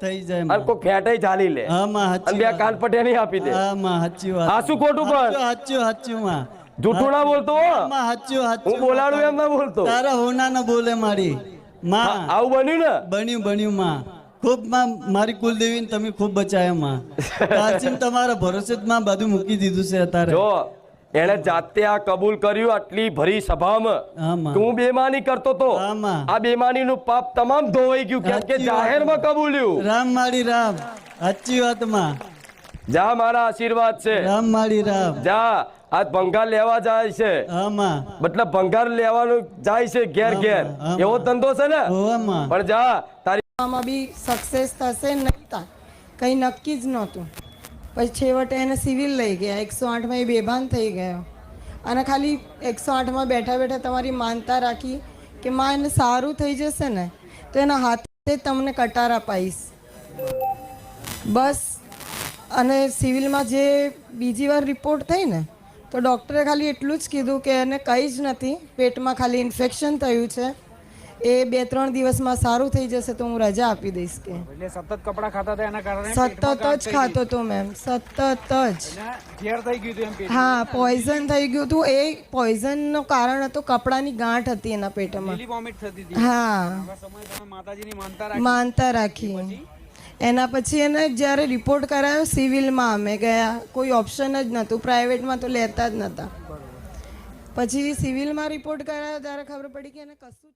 થઈ જાય અને કોઈ ફેટાઈ ચાલી લે હા માં અને સાચી બે વાત. કાન પટ્યા નહીં આપી દે હા માં સાચી વાત. આ શું ખોટું પણ સાચું સાચું માં. જૂઠું ના બોલતો હો. માં સાચું સાચું. હું બોલાડું એમ ના બોલતો. તારા હોના ના બોલે મારી માં. આવું બન્યું ને? બન્યું બન્યું માં. ખૂબ માં મારી કુલદેવીને તમે ખૂબ બચાયા માં. કાચીમ તમારા ભરોસે જ માં બધું મૂકી દીધું છે અત્યારે. જો એને જાતે આ કબૂલ કર્યું આટલી ભરી સભામાં હા માં. કે હું બેમાની કરતો તો હા માં. આ બેમાનીનું પાપ તમામ ધોવાઈ ગયું કેમ કે સાચી વાત. જાહેરમાં કબૂલ્યું. રામ મારી રામ. સાચી વાત માં. જા મારા આશીર્વાદ છે. રામ મારી રામ. જા આજ ભંગાર લેવા જાય છે હા માં. મતલબ ભંગાર લેવાનું જાય છે ઘેર હા ઘેર માં, હા એવો માં. ધંધો છે ને હોવા માં. પણ જા તારી આમાં બી સક્સેસ થશે નહોતા, કંઈ નક્કી જ નહોતું. પછી છેવટે એને સિવિલ લઈ ગયા, 108માં એ બેભાન થઈ ગયો. અને ખાલી 108માં બેઠા બેઠા તમારી માનતા રાખી કે માં એને સારું થઈ જશે ને તો એના હાથે તમને કટાર અપાઈશ બસ. અને સિવિલમાં જે બીજી વાર રિપોર્ટ થઈ ને તો ડૉક્ટરે ખાલી એટલું જ કીધું કે એને કંઈ જ નથી, પેટમાં ખાલી ઇન્ફેક્શન થયું છે, એ 2-3 દિવસમાં સારું થઈ જશે તો હું રજા આપી દઈશ કે. એટલે સતત કપડા ખાતા હતા એના કારણે સતત જ ખાતો હતો મેમ, સતત જ. ઝેર થઈ ગયું હતું એમ પેટમાં. હા, પોઈઝન થઈ ગયું હતું. એ પોઈઝનનું કારણ હતું કપડાની ગાંઠ હતી એના પેટમાં. પેલી વોમિટ થતી હતી. હા, આવા સમયે તમે માતાજીની માનતા રાખી. માનતા રાખી. એના પછી એને જ્યારે રિપોર્ટ કરાયો સિવિલમાં અમે ગયા, કોઈ ઓપ્શન જ નહોતું, પ્રાઇવેટમાં તો લેતા જ નહોતા. પછી સિવિલમાં રિપોર્ટ કરાયો ત્યારે ખબર પડી કે એને કશું